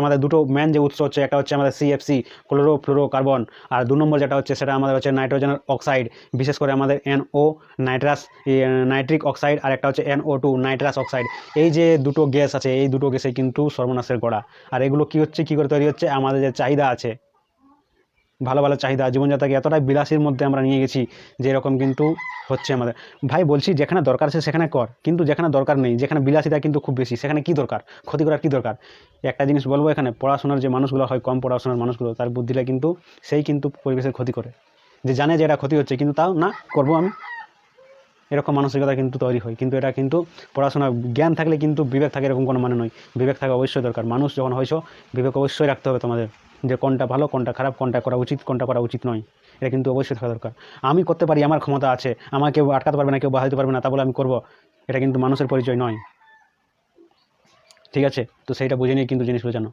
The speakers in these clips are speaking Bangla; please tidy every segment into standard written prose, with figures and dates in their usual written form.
আমাদের দুটো মেন যে উৎস হচ্ছে, একটা হচ্ছে আমাদের সিএফসি ক্লোরোফ্লোরোকার্বন, আর 2 নম্বর যেটা হচ্ছে সেটা আমাদের হচ্ছে নাইট্রোজেন অক্সাইড, বিশেষ করে আমাদের NO নাইট্রিক অক্সাইড, আর একটা হচ্ছে NO2 নাইট্রাস অক্সাইড। এই যে দুটো গ্যাস আছে, এই দুটো গ্যাসে কিন্তু সর্বনাশের গোড়া। আর এগুলো কি হচ্ছে, কি করে তৈরি হচ্ছে, আমাদের যে চাহিদা আছে, ভালো ভালো চাহিদা, জীবনযাত্রাকে এতটাই বিলাসীর মধ্যে আমরা নিয়ে গেছি যে এরকম কিন্তু হচ্ছে আমাদের। ভাই বলছি, যেখানে দরকার আছে সেখানে কর, কিন্তু যেখানে দরকার নেই, যেখানে বিলাসিতা কিন্তু খুব বেশি, সেখানে কি দরকার, ক্ষতি করার কি দরকার? একটা জিনিস বলবো, এখানে পড়াশোনার যে মানুষগুলো হয়, কম পড়াশোনার মানুষগুলো, তার বুদ্ধিটা কিন্তু সেই কিন্তু পরিবেশের ক্ষতি করে, যে জানে যে এটা ক্ষতি হচ্ছে, কিন্তু তাও না করবো আমি, এরকম মানসিকতা কিন্তু তৈরি হয়। কিন্তু এটা কিন্তু পড়াশোনা জ্ঞান থাকলে কিন্তু বিবেক থাকে এরকম কোনো মানে নয়। বিবেক থাকা অবশ্যই দরকার। মানুষ যখন হয়েছো, বিবেক অবশ্যই রাখতে হবে তোমাদের, যে কোনটা ভালো, কোনটা খারাপ, কোনটা করা উচিত, কোনটা করা উচিত নয়। এটা কিন্তু অবশ্যই থাকা দরকার। আমি করতে পারি, আমার ক্ষমতা আছে, আমাকে কেউ আটকাতে পারবে না, কেউ বাধাতে পারবে না, তা বলে আমি করবো, এটা কিন্তু মানুষের পরিচয় নয়। ঠিক আছে? তো সেইটা বুঝে নিয়ে কিন্তু জিনিসগুলো জানো।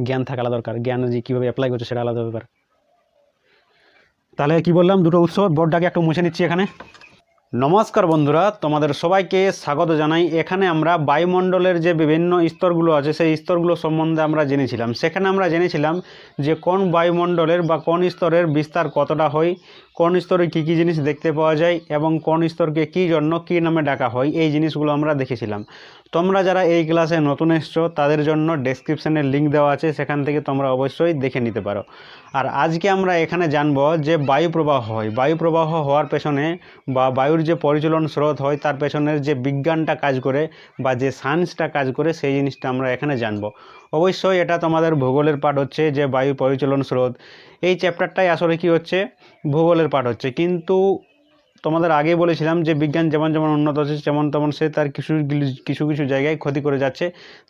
জ্ঞান থাকা আলাদা দরকার, জ্ঞান যে কীভাবে অ্যাপ্লাই করছে সেটা আলাদা ব্যাপার। তাহলে কি বললাম, দুটো উৎস, বোর্ডটাকে একটু মুছে নিচ্ছি এখানে। নমস্কার বন্ধুরা, তোমাদের সবাইকে স্বাগত জানাই। এখানে আমরা বায়ুমণ্ডলের যে বিভিন্ন স্তরগুলো আছে, সেই স্তরগুলো সম্বন্ধে আমরা জেনেছিলাম। সেখানে আমরা জেনেছিলাম যে কোন বায়ুমণ্ডলের বা কোন স্তরের বিস্তার কতটা হয়, কোন স্তরে কী কী জিনিস দেখতে পাওয়া যায়, এবং কোন স্তরকে কী জন্য কী নামে ডাকা হয়, এই জিনিসগুলো আমরা দেখেছিলাম। তোমরা যারা এই ক্লাসে নতুন এসছো, তাদের জন্য ডেসক্রিপশানে লিঙ্ক দেওয়া আছে, সেখান থেকে তোমরা অবশ্যই দেখে নিতে পারো। আর আজকে আমরা এখানে জানবো যে বায়ু প্রবাহ হয়, বায়ু প্রবাহ হওয়ার পেছনে বা বায়ুর যে পরিচালন স্রোত হয়, তার পেছনের যে বিজ্ঞানটা কাজ করে বা যে সায়েন্সটা কাজ করে, সেই জিনিসটা আমরা এখানে জানবো। অবশ্যই এটা তোমাদের ভূগোলের পাঠ হচ্ছে, যে বায়ু পরিচালন স্রোত, এই চ্যাপ্টারটাই আসলে কি হচ্ছে, ভূগোলের পাঠ হচ্ছে। কিন্তু তোমাদের আগেই বলেছিলাম যে বিজ্ঞান যেমন যেমন উন্নত হচ্ছে, যেমন তেমন সে তার কিছু কিছু জায়গায় ক্ষতি করে যাচ্ছে,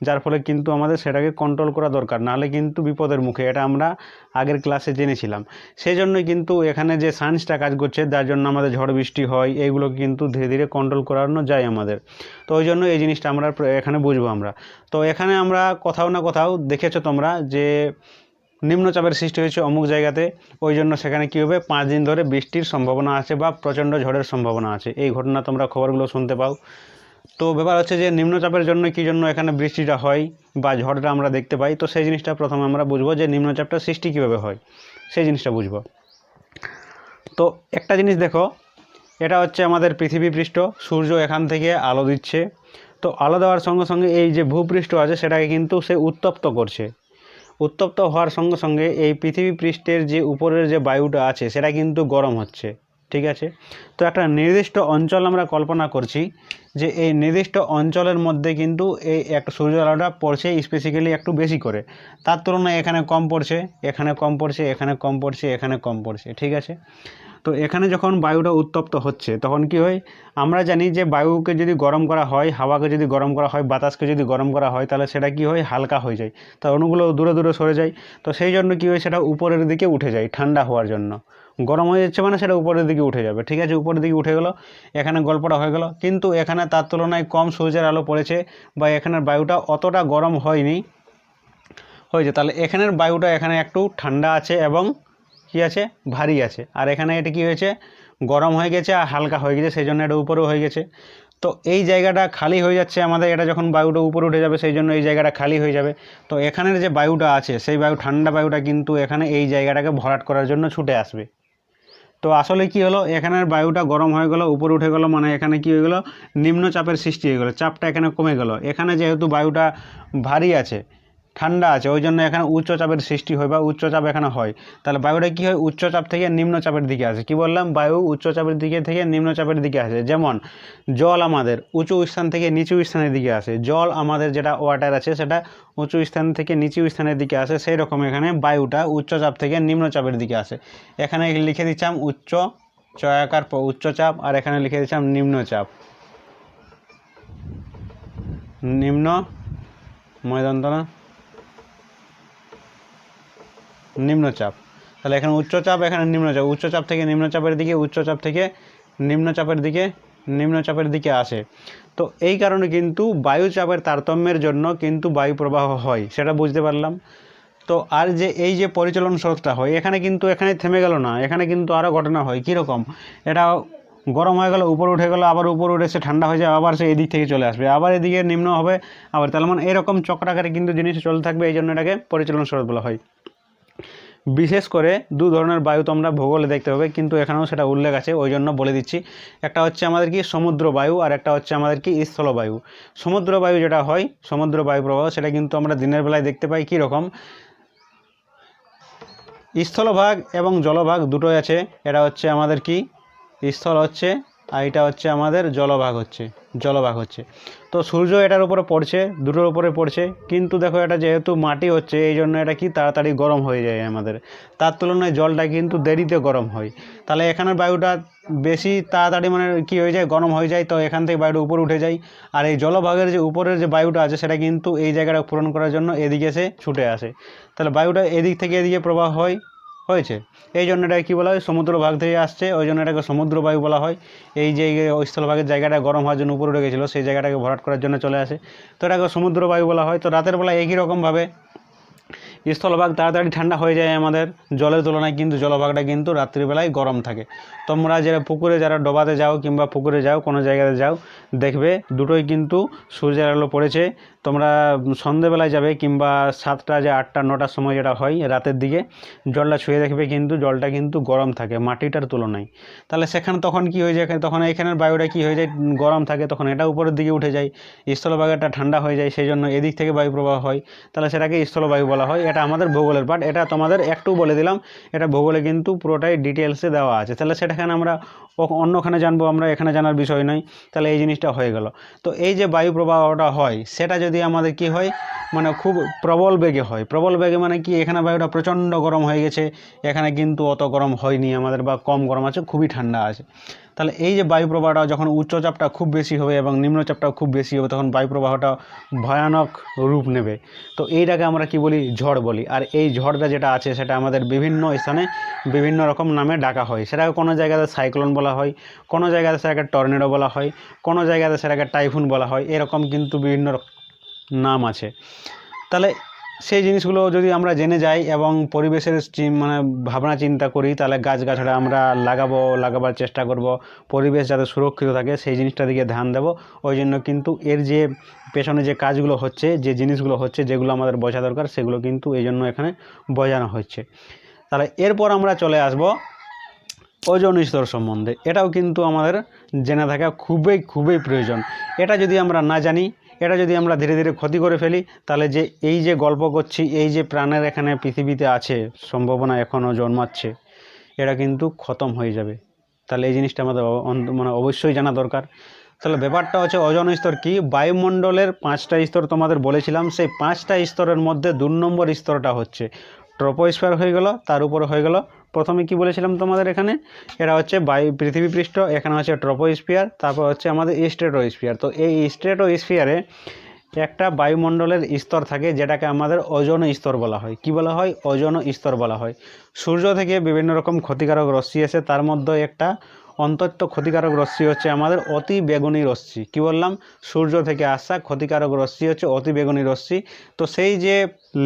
যার ফলে কিন্তু আমাদের সেটাকে কন্ট্রোল করা দরকার, নাহলে কিন্তু বিপদের মুখে। এটা আমরা আগের ক্লাসে জেনেছিলাম। সেই জন্যই কিন্তু এখানে যে সায়েন্সটা কাজ করছে, যার জন্য আমাদের ঝড় বৃষ্টি হয়, এইগুলো কিন্তু ধীরে ধীরে কন্ট্রোল করানো যায় আমাদের। তো ওই জন্য এই জিনিসটা আমরা এখানে বুঝবো আমরা। তো এখানে আমরা কোথাও না কোথাও দেখেছো তোমরা যে নিম্নচাপের সৃষ্টি হয়েছে অমুক জায়গাতে, ওই জন্য সেখানে কী হবে, 5 দিন ধরে বৃষ্টির সম্ভাবনা আছে বা প্রচণ্ড ঝড়ের সম্ভাবনা আছে। এই ঘটনা তোমরা খবরগুলো শুনতে পাও। তো ব্যাপার হচ্ছে যে নিম্নচাপের জন্য কী জন্য এখানে বৃষ্টিটা হয় বা ঝড়টা আমরা দেখতে পাই। তো সেই জিনিসটা প্রথমে আমরা বুঝবো যে নিম্নচাপটা সৃষ্টি কীভাবে হয়, সেই জিনিসটা বুঝবো। তো একটা জিনিস দেখো, এটা হচ্ছে আমাদের পৃথিবী পৃষ্ঠ, সূর্য এখান থেকে আলো দিচ্ছে। তো আলো দেওয়ার সঙ্গে সঙ্গে এই যে ভূপৃষ্ঠ আছে, সেটাকে কিন্তু সে উত্তপ্ত করছে। উত্তপ্ত হওয়ার সঙ্গে সঙ্গে এই পৃথিবী পৃষ্ঠের যে উপরের যে বায়ুটা আছে, সেটা কিন্তু গরম হচ্ছে। ঠিক আছে? তো একটা নির্দিষ্ট অঞ্চল আমরা কল্পনা করছি, যে এই নির্দিষ্ট অঞ্চলের মধ্যে কিন্তু এই একটা সূর্য আলোটা পড়ছে স্পেসিক্যালি একটু বেশি করে, তার তুলনায় এখানে কম পড়ছে, এখানে কম পড়ছে, এখানে কম পড়ছে, এখানে কম পড়ছে। ঠিক আছে? তো এখানে যখন বায়ুটা উত্তপ্ত হচ্ছে, তখন কি হয়, আমরা জানি যে বায়ুকে যদি গরম করা হয়, হাওয়াকে যদি গরম করা হয়, বাতাসকে যদি গরম করা হয়, তাহলে সেটা কি হয়, হালকা হয়ে যায়, তার অণুগুলো দূরে দূরে সরে যায়। তো সেই জন্য কী হয়, সেটা উপরের দিকে উঠে যায় ঠান্ডা হওয়ার জন্য। গরম হয়ে যাচ্ছে মানে সেটা উপরের দিকে উঠে যাবে। ঠিক আছে? উপরের দিকে উঠে গেল, এখানে গল্পটা হয়ে গেল। কিন্তু এখানে তার তুলনায় কম সূর্যের আলো পড়েছে, বা এখানের বায়ুটা অতটা গরম হয়নি, হয়েছে, তাহলে এখানের বায়ুটা এখানে একটু ঠান্ডা আছে এবং কী আছে, ভারী আছে। আর এখানে এটা কি হয়েছে, গরম হয়ে গেছে আর হালকা হয়ে গেছে, সেই জন্য এটা উপরেও হয়ে গেছে। তো এই জায়গাটা খালি হয়ে যাচ্ছে আমাদের, এটা যখন বায়ুটা উপরে উঠে যাবে, সেই জন্য এই জায়গাটা খালি হয়ে যাবে। তো এখানের যে বায়ুটা আছে, সেই বায়ু, ঠান্ডা বায়ুটা কিন্তু এখানে এই জায়গাটাকে ভরাট করার জন্য ছুটে আসবে। তো আসলে কি হলো, এখানের বায়ুটা গরম হয়ে গেল, উপরে উঠে গেল, মানে এখানে কি হয়ে গেল, নিম্নচাপের সৃষ্টি হয়ে গেল, চাপটা এখানে কমে গেল। এখানে যেহেতু বায়ুটা ভারী আছে, ঠান্ডা আছে, ওই জন্য এখানে উচ্চচাপের সৃষ্টি হয় বা উচ্চচাপ এখানে হয়। তাহলে বায়ুটা কী হয়, উচ্চচাপ থেকে নিম্নচাপের দিকে আসে। কি বললাম, বায়ু উচ্চচাপের দিকে থেকে নিম্নচাপের দিকে আসে। যেমন জল আমাদের উঁচু স্থান থেকে নিচু স্থানের দিকে আসে, জল আমাদের যেটা ওয়াটার আছে, সেটা উঁচু স্থান থেকে নিচু স্থানের দিকে আসে। সেই রকম এখানে বায়ুটা উচ্চচাপ থেকে নিম্নচাপের দিকে আসে। এখানে লিখে দিচ্ছিলাম উচ্চ চয়াকার উচ্চচাপ, আর এখানে লিখে দিচ্ছিলাম নিম্নচাপ, নিম্ন ময়দন্তনা নিম্নচাপ। তাহলে এখানে উচ্চচাপ, এখানে নিম্নচাপ, উচ্চচাপ থেকে নিম্নচাপের দিকে, উচ্চচাপ থেকে নিম্নচাপের দিকে, নিম্নচাপের দিকে আসে। তো এই কারণে কিন্তু বায়ুচাপের তারতম্যের জন্য কিন্তু বায়ু প্রবাহ হয়, সেটা বুঝতে পারলাম। তো আর যে এই যে পরিচালন স্রোতটা হয়, এখানে কিন্তু এখানে থেমে গেল না, এখানে কিন্তু আরও ঘটনা হয়। কীরকম, এটা গরম হয়ে গেল, উপরে উঠে গেল, আবার উপরে উঠে সে ঠান্ডা হয়ে যায়, আবার সে এদিক থেকে চলে আসবে, আবার এদিকে নিম্ন হবে, আবার তাহলে মানে এরকম চক্রাকারে কিন্তু জিনিস চলতে থাকবে। এই জন্য এটাকে পরিচালন স্রোত বলা হয়। বিশেষ করে দু ধরনের বায়ু তোমরা ভূগোলে দেখতে পাবে, কিন্তু এখানেও সেটা উল্লেখ আছে, ওই জন্য বলে দিচ্ছি। একটা হচ্ছে আমাদের কি সমুদ্র বায়ু, আর একটা হচ্ছে আমাদের কি স্থলবায়ু। সমুদ্র বায়ু যেটা হয়, সমুদ্র বায়ু প্রবাহ, সেটা কিন্তু আমরা দিনের বেলায় দেখতে পাই। কী রকম? স্থলভাগ এবং জলভাগ দুটোই আছে। এটা হচ্ছে আমাদের কি স্থল হচ্ছে, আর এটা হচ্ছে আমাদের জলভাগ হচ্ছে। তো সূর্য এটার উপরে পড়ছে, দুটোর উপরে পড়ছে, কিন্তু দেখো এটা যেহেতু মাটি হচ্ছে, এই জন্য এটা কি তাড়াতাড়ি গরম হয়ে যায় আমাদের, তার তুলনায় জলটা কিন্তু দেরিতে গরম হয়। তাহলে এখানের বায়ুটা বেশি তাড়াতাড়ি মানে কি হয়ে যায়, গরম হয়ে যায়, তো এখান থেকে বায়ুটা উপরে উঠে যায়। আর এই জলভাগের যে উপরের যে বায়ুটা আছে, সেটা কিন্তু এই জায়গাটা পূরণ করার জন্য এদিকে এসে ছুটে আসে। তাহলে বায়ুটা এদিক থেকে এদিকে প্রবাহ হয়েছে। এই জন্য এটাকে কী বলা হয়, সমুদ্র ভাগ থেকে আসছে, ওই জন্য এটাকে সমুদ্র বায়ু বলা হয়। এই যে স্থলভাগের জায়গাটা গরম হওয়ার জন্য উপরে উঠে গেছিলো, সেই জায়গাটাকে ভরাট করার জন্য চলে আসে, তো এটাকে সমুদ্র বায়ু বলা হয়। তো রাতের বেলা একই রকমভাবে স্থলভাগ তাড়াতাড়ি ঠান্ডা হয়ে যায় আমাদের জলের তুলনায়, কিন্তু জলভাগটা কিন্তু রাত্রিবেলায় গরম থাকে। তোমরা যারা পুকুরে যারা ডোবাতে যাও কিংবা পুকুরে যাও, কোনো জায়গাতে যাও, দেখবে দুটোই কিন্তু সূর্যের আলো পড়েছে। তোমরা সন্ধেবেলায় যাবে কিংবা 7টা যে 8টা 9টার সময় যেটা হয় রাতের দিকে, জলটা ছুঁয়ে দেখবে কিন্তু জলটা কিন্তু গরম থাকে মাটিটার তুলনায়। তাহলে সেখানে তখন কি হয়ে যায়, তখন এখানের বায়ুটা কি হয়ে যায়, গরম থাকে, তখন এটা উপরের দিকে উঠে যায়, স্থলভাগটা ঠান্ডা হয়ে যায়, সেই জন্য এদিক থেকে বায়ু প্রবাহ হয়, তাহলে সেটাকে স্থলবায়ু বলা হয়। এটা আমাদের ভূগোলের পার্ট, এটা তোমাদের একটু বলে দিলাম, এটা ভূগোলে কিন্তু পুরোটাই ডিটেলসে দেওয়া আছে। তাহলে সেটাখানে আমরা অন্যখানে জানবো, আমরা এখানে জানার বিষয় নয়। তাহলে এই জিনিসটা হয়ে গেল। তো এই যে বায়ু প্রবাহটা হয়, সেটা যদি আমাদের কি হয়, মানে খুব প্রবল বেগে হয়। প্রবল বেগে মানে কি, এখানে বায়ুটা প্রচণ্ড গরম হয়ে গেছে, এখানে কিন্তু অত গরম হয়নি আমাদের, বা কম গরম আছে, খুবই ঠান্ডা আছে। তাহলে এই যে বায়ু প্রবাহটা যখন উচ্চচাপটা খুব বেশি হবে এবং নিম্নচাপটাও খুব বেশি হবে, তখন বায়ু প্রবাহটা ভয়ানক রূপ নেবে। তো এইটাকে আমরা কি বলি, ঝড় বলি। আর এই ঝড়টা যেটা আছে, সেটা আমাদের বিভিন্ন স্থানে বিভিন্ন রকম নামে ডাকা হয়। সেটাকে কোনো জায়গাতে সাইক্লোন বলা হয়, কোনো জায়গাতে সেটাকে টর্নেডো বলা হয়, কোনো জায়গাতে সেটাকে টাইফুন বলা হয়, এরকম কিন্তু বিভিন্ন নাম আছে। তাহলে সেই জিনিসগুলো যদি আমরা জেনে যাই এবং পরিবেশের মানে ভাবনা চিন্তা করি, তাহলে গাছগাছড়া আমরা লাগাবার চেষ্টা করব, পরিবেশ যাতে সুরক্ষিত থাকে সেই জিনিসটা দিকে ধ্যান দেব। ওই জন্য কিন্তু এর যে পেছনে যে কাজগুলো হচ্ছে, যে জিনিসগুলো হচ্ছে, যেগুলো আমাদের বোঝা দরকার, সেগুলো কিন্তু এই জন্য এখানে বোঝানো হচ্ছে। তাহলে এরপর আমরা চলে আসব ওজোন স্তর সম্বন্ধে। এটাও কিন্তু আমাদের জেনে থাকা খুবই প্রয়োজন। এটা যদি আমরা না জানি, এটা যদি আমরা ধীরে ধীরে ক্ষতি করে ফেলি, তাহলে যে এই যে গল্প করছি, এই যে প্রাণের এখানে পৃথিবীতে আছে সম্ভাবনা এখনও জন্মাচ্ছে, এটা কিন্তু খতম হয়ে যাবে। তাহলে এই জিনিসটা আমাদের মানে অবশ্যই জানা দরকার। তাহলে ব্যাপারটা হচ্ছে ওজোন স্তর কি, বায়ুমণ্ডলের 5টা স্তর তোমাদের বলেছিলাম, সেই 5টা স্তরের মধ্যে 2 নম্বর স্তরটা হচ্ছে ট্রপোস্ফিয়ার হয়ে গেল, তার উপরে হয়ে গেল, প্রথমে কি বলেছিলাম তোমাদের এখানে, এটা হচ্ছে পৃথিবী পৃষ্ঠ, এখানে হচ্ছে ট্রপোস্ফিয়ার, তারপর হচ্ছে আমাদের স্ট্রেটোস্ফিয়ার। তো এই স্ট্রেটোস্ফিয়ারে একটা বায়ুমণ্ডলের স্তর থাকে, যেটাকে আমাদের ওজোন স্তর বলা হয়। কি বলা হয়? ওজোন স্তর বলা হয়। সূর্য থেকে বিভিন্ন রকম ক্ষতিকারক রশ্মি আসে, তার মধ্যে একটা অন্তত ক্ষতিকারক রশ্মি হচ্ছে আমাদের অতি বেগুনি রশ্মি। কি বললাম? সূর্য থেকে আসা ক্ষতিকারক রশ্মি হচ্ছে অতি বেগুনি রশ্মি। তো সেই যে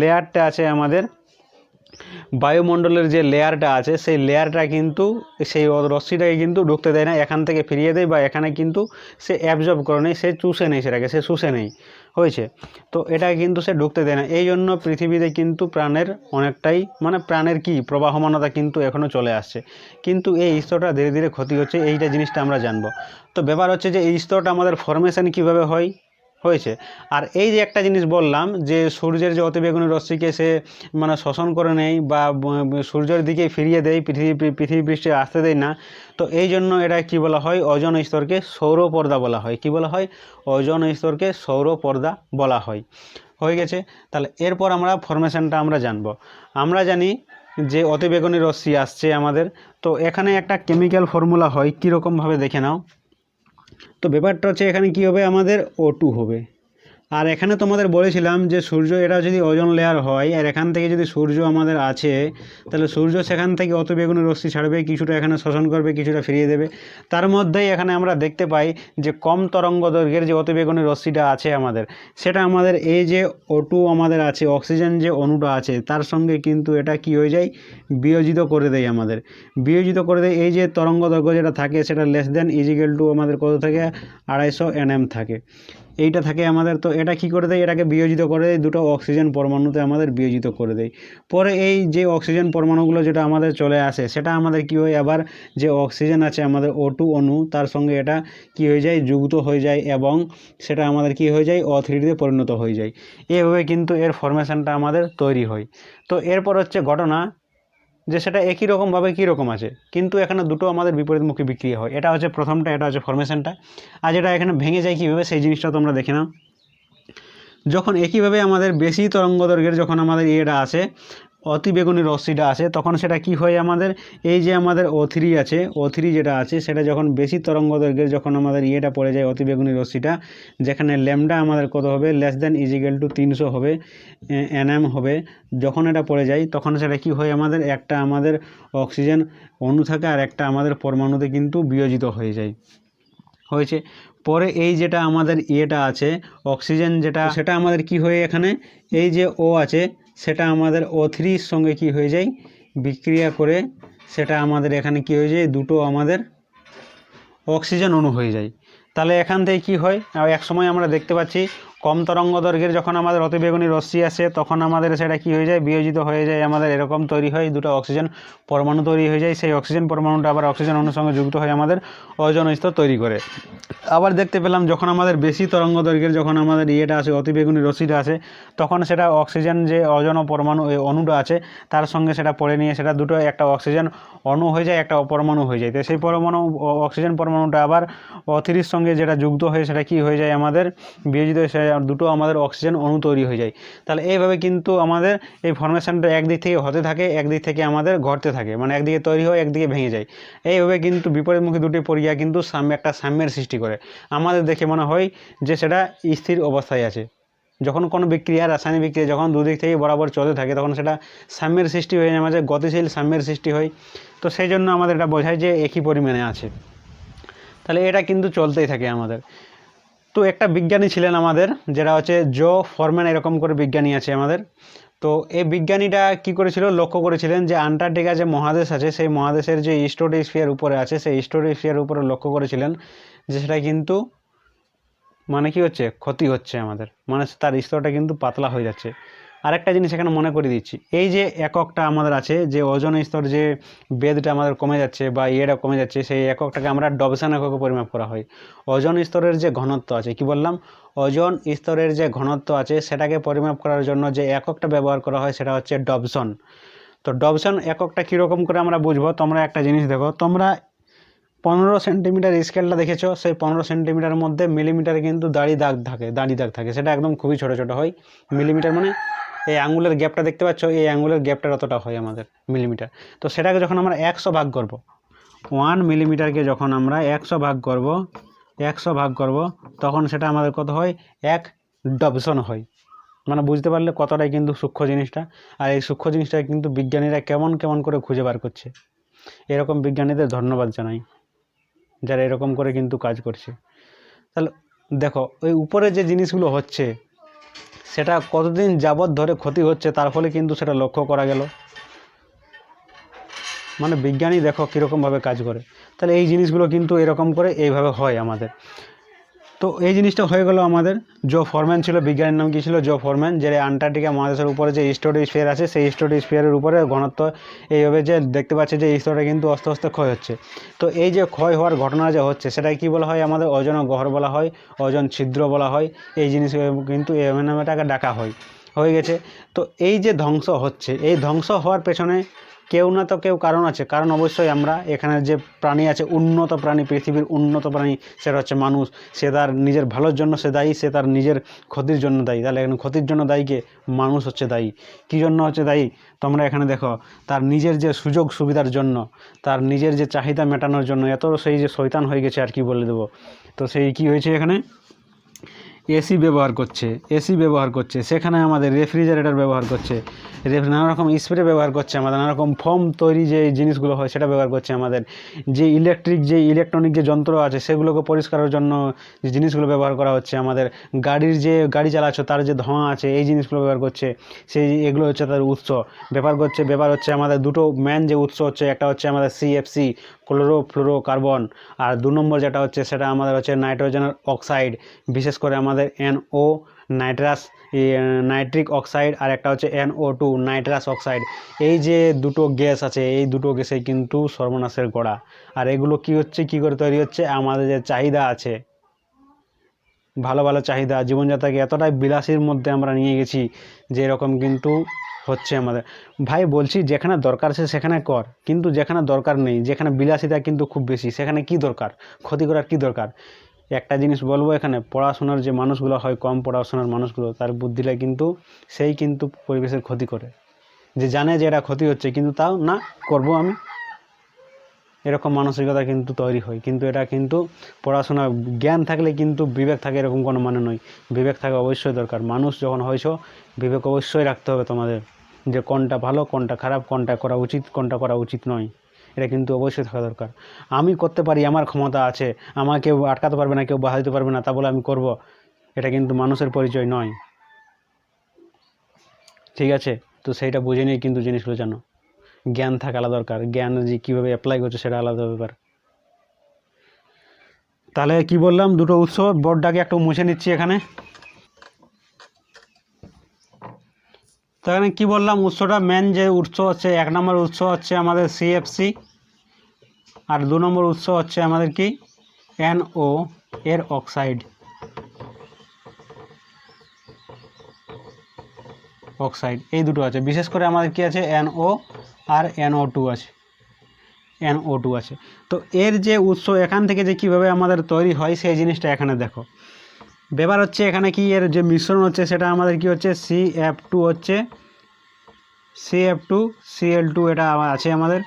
লেয়ারটা আছে আমাদের বায়ুমণ্ডলের, যে লেয়ারটা আছে, সেই লেয়ারটা কিন্তু সেই রশ্মিটাকে কিন্তু ঢুকতে দেয় না, এখান থেকে ফিরিয়ে দেয়, বা এখানে কিন্তু সে অ্যাবজর্ব করে নেই, সে চুষে নেই, সেটাকে সে শুষে নেই, হয়েছে। তো এটা কিন্তু সে ঢুকতে দেয় না। এই জন্য পৃথিবীতে কিন্তু প্রাণের অনেকটাই মানে প্রাণের কি প্রবাহমানতা কিন্তু এখনও চলে আসছে, কিন্তু এই স্তরটা ধীরে ধীরে ক্ষতি হচ্ছে, এইটা জিনিসটা আমরা জানবো। তো ব্যাপার হচ্ছে যে এই স্তরটা আমাদের ফরমেশন কীভাবে হয়েছে। আর এই যে একটা জিনিস বললাম, যে সূর্যের যে অতিবেগুনি রশ্মিকে সে মানে শোষণ করে নেয় বা সূর্যের দিকে ফিরিয়ে দেয়, পৃথিবী পৃষ্ঠে আসতে দেয় না। তো এই জন্য এটা কি বলা হয়, ওজোন স্তরকে সৌর পর্দা বলা হয়। কি বলা হয়? ওজোন স্তরকে সৌর পর্দা বলা হয়। হয়ে গেছে। তাহলে এরপর আমরা ফরমেশনটা আমরা জানব। আমরা জানি যে অতিবেগুনি রশ্মি আসছে আমাদের, তো এখানে একটা কেমিক্যাল ফর্মুলা হয়, কীরকমভাবে দেখে নাও। তো ব্যাপারটা হচ্ছে এখানে কি হবে, আমাদের O2 হবে। আর এখানে তোমাদের বলেছিলাম যে সূর্য এটা যদি ওজোন লেয়ার হয় আর এখান থেকে যদি সূর্য আমাদের আছে, তাহলে সূর্য সেখান থেকে অতিবেগুনি রশ্মি ছাড়বে, কিছুটা এখানে শোষণ করবে, কিছুটা ফিরিয়ে দেবে। তার মধ্যেই এখানে আমরা দেখতে পাই যে কম তরঙ্গ দৈর্ঘ্যের যে অতিবেগুনি রশ্মিটা আছে আমাদের, সেটা আমাদের এই যে O2 আমাদের আছে, অক্সিজেন যে অণুটা আছে তার সঙ্গে কিন্তু এটা কি হয়ে যায়, বিয়োজিত করে দেয় আমাদের, বিয়োজিত করে দেয়। এই যে তরঙ্গ দৈর্ঘ্য যেটা থাকে সেটা লেস দেন ইজিক্যাল টু আমাদের কত থাকে, 250 nm থাকে, এইটা থাকে আমাদের। তো এটা কি করে দেয়, এটাকে বিয়োজিত করে দেয়, দুটো অক্সিজেন পরমাণুতে আমাদের বিয়োজিত করে দেয়। পরে এই যে অক্সিজেন পরমাণুগুলো যেটা আমাদের চলে আসে, সেটা আমাদের কি হয়, আবার যে অক্সিজেন আছে আমাদের O2 অণু, তার সঙ্গে এটা কি হয়ে যায়, যুক্ত হয়ে যায় এবং সেটা আমাদের কি হয়ে যায়, O3তে পরিণত হয়ে যায়। এইভাবে কিন্তু এর ফরমেশনটা আমাদের তৈরি হয়। তো এরপর হচ্ছে ঘটনা যে সেটা একই রকমভাবে কীরকম আছে, কিন্তু এখানে দুটো আমাদের বিপরীতমুখী বিক্রিয়া হয়। এটা হচ্ছে প্রথমটা, এটা হচ্ছে ফরমেশনটা। আর যেটা এখানে ভেঙে যায় কীভাবে, সেই জিনিসটা তোমরা দেখে নাও। যখন একইভাবে আমাদের বেশি তরঙ্গ দৈর্ঘ্যের যখন আমাদের এটা আসে, অতিবেগুনি রশ্মিটা আসে, তখন সেটা কি হয়, আমাদের এই যে আমাদের O3 আছে, O3 যেটা আছে সেটা যখন বেশি তরঙ্গ দৈর্ঘ্যের যখন আমাদের ইয়েটা পড়ে যায়, অতিবেগুনি রশ্মিটা, যেখানে ল্যামডা আমাদের কত হবে, লেস দেন ইজিক্যাল টু 300 হবে, nm হবে, যখন এটা পড়ে যায় তখন সেটা কি হয়, আমাদের একটা আমাদের অক্সিজেন অণু থাকে আর একটা আমাদের পরমাণুতে কিন্তু বিয়োজিত হয়ে যায়, হয়েছে। পরে এই যেটা আমাদের ইয়েটা আছে অক্সিজেন যেটা, সেটা আমাদের কি হয়ে, এখানে এই যে O আছে সেটা আমাদের O3 এর সঙ্গে কি হয়ে যায়, বিক্রিয়া করে সেটা আমাদের এখানে কি হয়ে যায়, দুটো আমাদের অক্সিজেন অণু হয়ে যায়। তাহলে এখান থেকে কি হয়, এক সময় আমরা দেখতে পাচ্ছি কম তরঙ্গ দৈর্ঘ্যের যখন আমাদের অতিবেগুনি রশ্মি আসে তখন আমাদের সেটা কি হয়ে যায়, বিয়োজিত হয়ে যায়, আমাদের এরকম তৈরি হয়, দুটো অক্সিজেন পরমাণু তৈরি হয়ে যায়। সেই অক্সিজেন পরমাণুটা আবার অক্সিজেন অণুর সঙ্গে যুক্ত হয়ে আমাদের ওজোন স্তর তৈরি করে। আবার দেখতে পেলাম যখন আমাদের বেশি তরঙ্গ দৈর্ঘ্যের যখন আমাদের ইয়েটা আসে, অতিবেগুনি রশ্মিটা আসে, তখন সেটা অক্সিজেন যে ওজোন পরমাণু অণুটা আছে তার সঙ্গে সেটা পড়ে নিয়ে সেটা দুটো একটা অক্সিজেন অণু হয়ে যায়, একটা পরমাণু হয়ে যায়। তো সেই পরমাণু অক্সিজেন পরমাণুটা আবার O3 এর সঙ্গে যেটা যুক্ত হয়ে সেটা কি হয়ে যায়, আমাদের বিয়োজিত হয়ে দুটো আমাদের অক্সিজেন অণু তৈরি হয়ে যায়। তাহলে এইভাবে কিন্তু আমাদের এই ফরমেশনটা একদিক থেকে হতে থাকে, একদিক থেকে আমাদের ঘটতে থাকে, মানে একদিকে তৈরি হয় একদিকে ভেঙে যায়। এইভাবে কিন্তু বিপরীতমুখী দুটি প্রক্রিয়া কিন্তু একটা সাম্যের সৃষ্টি করে। আমাদের দেখে মনে হয় যে সেটা স্থির অবস্থায় আছে। যখন কোনো বিক্রিয়া, রাসায়নিক বিক্রিয়া যখন দুদিক থেকে বরাবর চলতে থাকে তখন সেটা সাম্যের সৃষ্টি হয়ে আমাদের গতিশীল সাম্যের সৃষ্টি হয়। তো সেই জন্য আমাদের এটা বোঝায় যে একই পরিমাণে আছে। তাহলে এটা কিন্তু চলতেই থাকে আমাদের। তো একটা বিজ্ঞানী ছিলেন আমাদের, যেটা হচ্ছে জো ফরম্যান, এরকম করে বিজ্ঞানী আছে আমাদের। তো এই বিজ্ঞানীটা কি করেছিল, লক্ষ্য করেছিলেন যে আন্টার্কটিকা যে মহাদেশ আছে সেই মহাদেশের যে স্ট্র্যাটোস্ফিয়ার উপরে আছে, সেই স্ট্র্যাটোস্ফিয়ার উপরে লক্ষ্য করেছিলেন যে সেটা কিন্তু মানে কি হচ্ছে, ক্ষতি হচ্ছে আমাদের, মানে তার স্তরটা কিন্তু পাতলা হয়ে যাচ্ছে। আরেকটা জিনিস এখানে মনে করে দিচ্ছি, এই যে এককটা আমাদের আছে, যে ওজোন স্তর যে বেদটা আমাদের কমে যাচ্ছে বা ইয়েটা কমে যাচ্ছে, সেই এককটাকে আমরা ডবসন এককে পরিমাপ করা হয়। ওজোন স্তরের যে ঘনত্ব আছে, কি বললাম, ওজোন স্তরের যে ঘনত্ব আছে সেটাকে পরিমাপ করার জন্য যে এককটা ব্যবহার করা হয় সেটা হচ্ছে ডবসন। তো ডবসন এককটা কীরকম করে আমরা বুঝবো, তোমরা একটা জিনিস দেখো, তোমরা 15 সেন্টিমিটার স্কেলটা দেখেছো, সেই 15 সেন্টিমিটার মধ্যে মিলিমিটারে কিন্তু দাড়ি দাগ থাকে, সেটা একদম খুবই ছোটো ছোটো হয়। মিলিমিটার মানে এই আঙুলের গ্যাপটা দেখতে পাচ্ছ, এই আঙুলের গ্যাপটার অতটা হয় আমাদের মিলিমিটার। তো সেটাকে যখন আমরা 100 ভাগ করব, 1 মিলিমিটারকে যখন আমরা 100 ভাগ করব তখন সেটা আমাদের কত হয়, 1 ডবসন হয়। মানে বুঝতে পারলে কতটাই কিন্তু সূক্ষ্ম জিনিসটা। আর এই সূক্ষ্ম জিনিসটা কিন্তু বিজ্ঞানীরা কেমন কেমন করে খুঁজে বার করছে। এরকম বিজ্ঞানীদের ধন্যবাদ জানাই যারা এরকম করে কিন্তু কাজ করছে। তাহলে দেখো ওই উপরে যে জিনিসগুলো হচ্ছে সেটা কতদিন যাবৎ ধরে ক্ষতি হচ্ছে, তার ফলে কিন্তু সেটা লক্ষ্য করা গেল। মানে বিজ্ঞানী দেখো কীরকমভাবে কাজ করে। তাহলে এই জিনিসগুলো কিন্তু এরকম করে এইভাবে হয় আমাদের। তো এই জিনিসটা হয়ে গেল আমাদের। জো ফরম্যান ছিল, বিজ্ঞানীর নাম কী ছিল, জো ফরম্যান, যে আন্টার্কটিকা মহাদেশের উপরে যে স্ট্র্যাটোস্ফিয়ার আছে সেই স্ট্র্যাটোস্ফিয়ারের উপরে ঘনত্ব এইভাবে যে দেখতে পাচ্ছে যে স্তরটা কিন্তু আস্তে আস্তে ক্ষয় হচ্ছে। তো এই যে ক্ষয় হওয়ার ঘটনা যে হচ্ছে সেটাকে কী বলা হয়, আমাদের ওজোন গহ্বর বলা হয়, ওজোন ছিদ্র বলা হয়। এই জিনিস কিন্তু এই নামেটাকে ডাকা হয়, হয়ে গেছে। তো এই যে ধ্বংস হচ্ছে, এই ধ্বংস হওয়ার পেছনে কেউ না তো কেউ কারণ আছে। কারণ অবশ্যই আমরা, এখানে যে প্রাণী আছে, উন্নত প্রাণী, পৃথিবীর উন্নত প্রাণী, সেটা হচ্ছে মানুষ। সে তার নিজের ভালোর জন্য সে দায়ী, সে তার নিজের ক্ষতির জন্য দায়ী। তাহলে এখানে ক্ষতির জন্য দায়ী কে, মানুষ হচ্ছে দায়ী। কী জন্য হচ্ছে দায়ী, তোমরা এখানে দেখো, তার নিজের যে সুযোগ সুবিধার জন্য, তার নিজের যে চাহিদা মেটানোর জন্য এত সেই যে শয়তান হয়ে গেছে, আর কি বলে দেবো। তো সেই কি হয়েছে এখানে, এসি ব্যবহার করছে, সেখানে আমাদের রেফ্রিজারেটর ব্যবহার করছে, নানা রকম স্প্রে ব্যবহার করছে, আমাদের নানা রকম ফোম তৈরি যে জিনিসগুলো হয় সেটা ব্যবহার করছে, আমাদের যে ইলেকট্রনিক যে যন্ত্র আছে সেগুলোকে পরিষ্কারের জন্য যে জিনিসগুলো ব্যবহার করা হচ্ছে, আমাদের গাড়ি চালাচ্ছে তার যে ধোঁয়া আছে এই জিনিসগুলো ব্যবহার করছে, এগুলো হচ্ছে তাদের উৎস। ব্যাপার হচ্ছে আমাদের দুটো মেন যে উৎস হচ্ছে, একটা হচ্ছে আমাদের সিএফসি ক্লোরোফ্লোরোকার্বন, আর 2 নম্বর যেটা হচ্ছে সেটা আমাদের হচ্ছে নাইট্রোজেন অক্সাইড, বিশেষ করে আমাদের NO নাইট্রিক অক্সাইড, আর একটা হচ্ছে NO2 নাইট্রাস অক্সাইড। এই যে দুটো গ্যাস আছে এই দুটো গ্যাসে কিন্তু সর্বনাশের গোড়া। আর এগুলো কী করে তৈরি হচ্ছে, আমাদের যে চাহিদা আছে, ভালো চাহিদা, জীবনযাত্রাকে এতটাই বিলাসীর মধ্যে আমরা নিয়ে গেছি যে এরকম কিন্তু হচ্ছে আমাদের। ভাই বলছি যেখানে দরকার আছে সেখানে কর, কিন্তু যেখানে দরকার নেই, যেখানে বিলাসিতা কিন্তু খুব বেশি, সেখানে কি দরকার, ক্ষতি করার কি দরকার? একটা জিনিস বলবো, এখানে পড়াশোনার যে মানুষগুলো হয়, কম পড়াশোনার মানুষগুলো, তার বুদ্ধিটা কিন্তু কিন্তু পরিবেশের ক্ষতি করে, যে জানে যে এটা ক্ষতি হচ্ছে কিন্তু তাও না করব আমি, এরকম মানসিকতা কিন্তু তৈরি হয়। কিন্তু এটা কিন্তু পড়াশোনা জ্ঞান থাকলে কিন্তু বিবেক থাকে এরকম কোনো মানে নয়। বিবেক থাকা অবশ্যই দরকার। মানুষ যখন হয়েছ বিবেক অবশ্যই রাখতে হবে তোমাদের, যে কোনটা ভালো কোনটা খারাপ, কোনটা করা উচিত কোনটা করা উচিত নয়, এটা কিন্তু অবশ্যই থাকা দরকার। আমি করতে পারি, আমার ক্ষমতা আছে, আমাকে কেউ আটকাতে পারবে না, কেউ বাধা দিতে পারবে না, তা বলে আমি করব, এটা কিন্তু মানুষের পরিচয় নয়। ঠিক আছে, তো সেইটা বুঝে নিয়ে কিন্তু জিনিসগুলো জানো। জ্ঞান থাকা আলাদা দরকার, জ্ঞান যে কীভাবে অ্যাপ্লাই করছে সেটা আলাদা ব্যাপার। তাহলে কি বললাম, দুটো উৎস, বোর্ডটাকে একটু মুছে নিচ্ছি এখানে। তো এখানে কী বললাম, উৎসটা মেন যে উৎস হচ্ছে, 1 নম্বর উৎস হচ্ছে আমাদের সিএফসি, আর 2 নম্বর উৎস হচ্ছে আমাদের কি NO এর অক্সাইড, এই দুটো আছে। বিশেষ করে আমাদের কি আছে, NO আর NO2 আছে। তো এর যে উৎস, এখান থেকে যে কীভাবে আমাদের তৈরি হয় সেই জিনিসটা এখানে দেখো। ব্যাপার হচ্ছে এখানে কি, এর যে মিশ্রণ হচ্ছে সেটা আমাদের কি হচ্ছে, CF2CL2, এটা আছে আমাদের।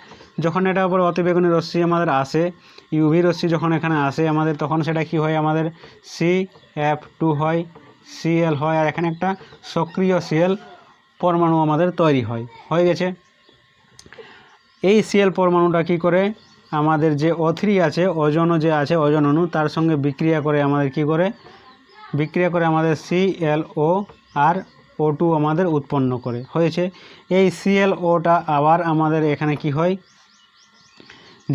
যখন এটা উপরে অতিবেগুনি রশ্মি আমাদের আসে, ইউভি রশ্মি যখন এখানে আসে আমাদের, তখন সেটা কি হয়, আমাদের CF2 হয়, Cl হয়, আর এখানে একটা সক্রিয় Cl পরমাণু আমাদের তৈরি হয়ে গেছে। এই Cl পরমাণুটা কি করে, আমাদের যে O3 আছে, ওজন যে আছে, ওজন অণু, তার সঙ্গে বিক্রিয়া করে আমাদের আমাদের ClO আর O2 আমাদের উৎপন্ন হয়েছে। এই ClOটা আবার আমাদের এখানে কি হয়,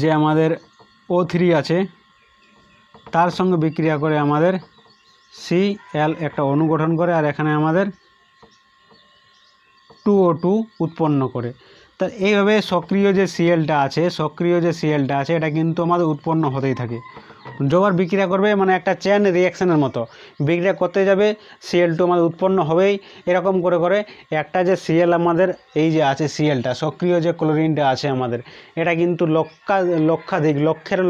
যে আমাদের O3 আছে তার সঙ্গে বিক্রিয়া করে আমাদের Cl একটা অণু গঠন করে, আর এখানে আমাদের 2O2 উৎপন্ন করে। তা এইভাবে সক্রিয় যে Clটা আছে এটা কিন্তু আমাদের উৎপন্ন হতেই থাকে। যবার বিক্রিয়া করবে, মানে একটা চেন রিয়াকশানের মতো বিক্রিয়া করতে যাবে, Cl2 আমাদের উৎপন্ন হবেই। এরকম করে একটা যে Cl আমাদের এই যে আছে, Clটা সক্রিয় যে ক্লোরিনটা আছে আমাদের, এটা কিন্তু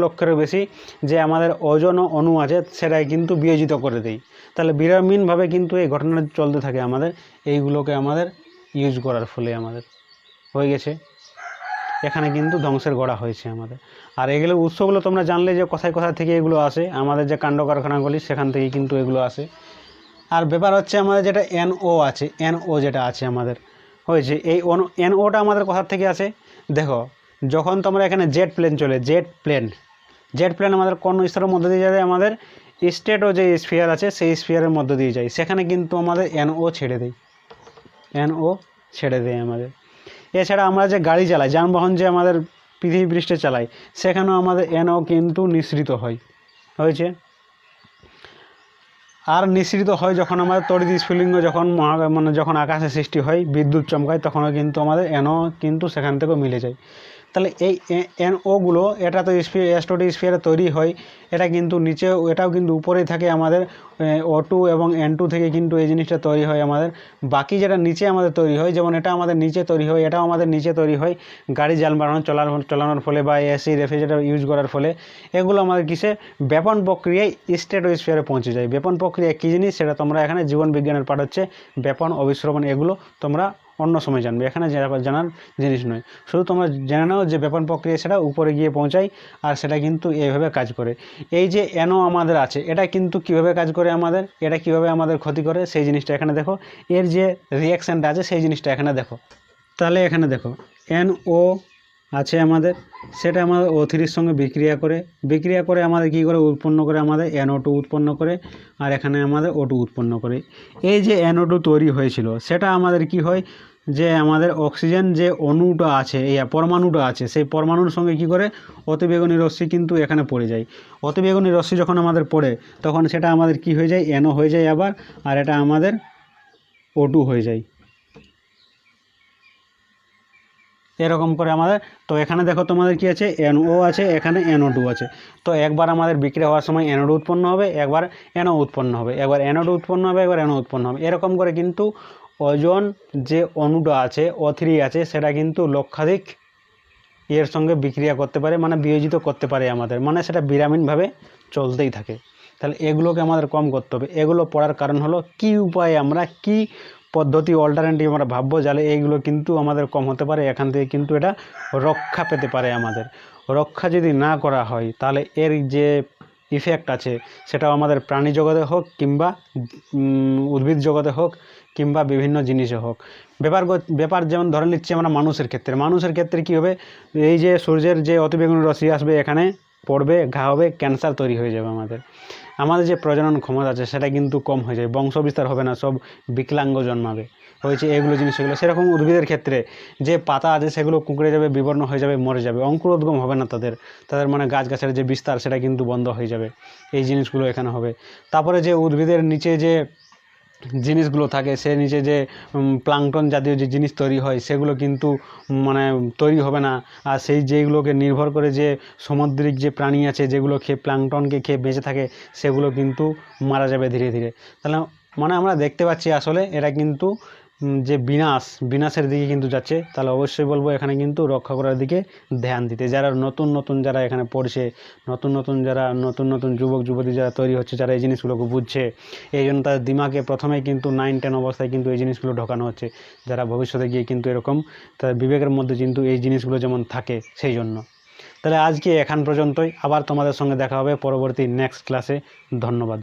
লক্ষেরও বেশি যে আমাদের ওজন অণু আছে সেটাই কিন্তু বিয়োজিত করে দেয়। তাহলে বিরামহীনভাবে কিন্তু এই ঘটনাটা চলতে থাকে আমাদের, এইগুলোকে আমাদের ইউজ করার ফলে আমাদের হয়ে গেছে, এখানে কিন্তু ধ্বংসের গোড়া হয়েছে আমাদের। আর এগুলো উৎসগুলো তোমরা জানলে যে কোথায় থেকে এগুলো আসে, আমাদের যে কাণ্ড কারখানাগুলি সেখান থেকে কিন্তু এগুলো আসে। আর ব্যাপার হচ্ছে আমাদের যেটা NO আছে, NO যেটা আছে আমাদের হয়েছে, এই NOটা আমাদের কোথা থেকে আসে, দেখো যখন তোমরা এখানে জেট প্লেন আমাদের কোন স্তরের মধ্যে দিয়ে যাবে, আমাদের স্টেটও যে স্ফিয়ার আছে সেই স্ফিয়ারের মধ্যে দিয়ে যায়, সেখানে কিন্তু আমাদের NO ছেড়ে দেয় আমাদের। এছাড়া আমরা যে গাড়ি চালাই, যানবাহন যে আমাদের পৃথিবী পৃষ্ঠে চালাই, সেখানেও আমাদের NO কিন্তু নিঃসৃত হয়েছে। আর নিঃসৃত হয় যখন আমাদের তড়িৎ স্ফুলিঙ্গ যখন আকাশে সৃষ্টি হয়, বিদ্যুৎ চমকায়, তখনও কিন্তু আমাদের NO কিন্তু সেখান থেকেও মিলে যায়। তাহলে এই NOগুলো, এটা তো স্ট্র্যাটোস্ফিয়ারে তৈরি হয়, এটা কিন্তু এটাও কিন্তু উপরেই থাকে আমাদের O2 এবং N2 থেকে কিন্তু এই জিনিসটা তৈরি হয় আমাদের। বাকি যেটা নিচে আমাদের তৈরি হয়, যেমন এটা আমাদের নিচে তৈরি হয়, এটাও আমাদের নিচে তৈরি হয় গাড়ি যানবাহন চালানোর ফলে বা এসি রেফ্রিজারেটর ইউজ করার ফলে। এগুলো আমাদের ব্যাপন প্রক্রিয়ায় স্ট্র্যাটোস্ফিয়ারে পৌঁছে যায়। ব্যাপন প্রক্রিয়া কী জিনিস সেটা তোমরা এখানে জীবন বিজ্ঞানের পাঠ হচ্ছে ব্যাপন, অবিশ্রবণ, এগুলো তোমরা অন্য সময় জানবে, এখানে জানার জিনিস নয়। শুধু তোমরা জেনে নাও যে ব্যাপন প্রক্রিয়া সেটা উপরে গিয়ে পৌঁছায়, আর সেটা কিন্তু এইভাবে কাজ করে। এই যে NO আমাদের আছে, এটা কিন্তু কিভাবে কাজ করে আমাদের, এটা কিভাবে আমাদের ক্ষতি করে সেই জিনিসটা এখানে দেখো। এর যে রিয়াকশানটা আছে সেই জিনিসটা এখানে দেখো। তাহলে এখানে দেখো NO আছে আমাদের, সেটা আমাদের O3 সঙ্গে বিক্রিয়া করে আমাদের কী করে উৎপন্ন করে, আমাদের NO2 উৎপন্ন করে, আর এখানে আমাদের O2 উৎপন্ন করে। এই যে NO2 তৈরি হয়েছিল সেটা আমাদের কি হয়, যে আমাদের অক্সিজেন যে অণুটা আছে, এই পরমাণুটা আছে, সেই পরমাণুর সঙ্গে কি করে অতিবেগুনি রশ্মি কিন্তু এখানে পড়ে যায়। অতিবেগুনি রশ্মি যখন আমাদের পড়ে তখন সেটা আমাদের কি হয়ে যায়, NO হয়ে যায় আবার, আর এটা আমাদের O2 হয়ে যায়, এরকম করে আমাদের। তো এখানে দেখো তোমাদের কি আছে, NO আছে, এখানে NO2 আছে। তো একবার আমাদের বিক্রিয়া হওয়ার সময় NO2 উৎপন্ন হবে, একবার NO উৎপন্ন হবে, একবার NO2 উৎপন্ন হবে, একবার NO উৎপন্ন হবে। এরকম করে কিন্তু ওজন যে অণুটা আছে O3 আছে, সেটা কিন্তু লক্ষাধিক এর সঙ্গে বিক্রিয়া করতে পারে, মানে বিয়োজিত করতে পারে আমাদের, মানে সেটা বিরামীনভাবে চলতেই থাকে। তাহলে এগুলোকে আমাদের কম করতে হবে। এগুলো পড়ার কারণ হলো কি উপায়ে আমরা কি পদ্ধতি অল্টারনেটিভ আমরা ভাববো, যাহলে এইগুলো কিন্তু আমাদের কম হতে পারে, এখান থেকে কিন্তু এটা রক্ষা পেতে পারে আমাদের। রক্ষা যদি না করা হয় তাহলে এর যে ইফেক্ট আছে সেটাও আমাদের প্রাণী জগতে হোক, কিংবা উদ্ভিদ জগতে হোক, কিংবা বিভিন্ন জিনিসে হোক। ব্যাপার যেমন ধরে নিচ্ছি আমরা মানুষের ক্ষেত্রে কী হবে, এই যে সূর্যের যে অতিবেগুনি রশ্মি আসবে এখানে পড়বে, ঘা হবে, ক্যান্সার তৈরি হয়ে যাবে। আমাদের যে প্রজনন ক্ষমতা আছে সেটা কিন্তু কম হয়ে যায়, বংশ বিস্তার হবে না, সব বিকলাঙ্গ জন্মাবে হয়েছে এগুলো জিনিসগুলো। সেরকম উদ্ভিদের ক্ষেত্রে যে পাতা আছে সেগুলো কুঁকড়ে যাবে, বিবর্ণ হয়ে যাবে, মরে যাবে, অঙ্কুরোদ্গম হবে না তাদের মানে গাছের যে বিস্তার সেটা কিন্তু বন্ধ হয়ে যাবে। এই জিনিসগুলো এখানে হবে। তারপরে যে উদ্ভিদের নিচে যে জিনিসগুলো থাকে, সে নিচে যে প্লাঙ্কটন জাতীয় যে জিনিস তৈরি হয় সেগুলো কিন্তু মানে তৈরি হবে না। আর সেই যেগুলোকে নির্ভর করে যে সামুদ্রিক যে প্রাণী আছে যেগুলো খেয়ে প্লাঙ্কটনকে খেয়ে বেঁচে থাকে, সেগুলো কিন্তু মারা যাবে ধীরে ধীরে। তাহলে মানে আমরা দেখতে পাচ্ছি আসলে এটা কিন্তু যে বিনাশের দিকে কিন্তু যাচ্ছে। তাহলে অবশ্যই বলবো এখানে কিন্তু রক্ষা করার দিকে ধ্যান দিতে। যারা নতুন যারা এখানে পড়ছে, নতুন যুবক যুবতী যারা তৈরি হচ্ছে, যারা এই জিনিসগুলোকে বুঝছে, এই জন্য তাদের দিমাগে প্রথমেই কিন্তু 9-10 অবস্থায় কিন্তু এই জিনিসগুলো ঢোকানো হচ্ছে, যারা ভবিষ্যতে গিয়ে কিন্তু এরকম তাদের বিবেকের মধ্যে কিন্তু এই জিনিসগুলো যেমন থাকে সেই জন্য। তাহলে আজকে এখান পর্যন্তই, আবার তোমাদের সঙ্গে দেখা হবে পরবর্তী নেক্সট ক্লাসে। ধন্যবাদ।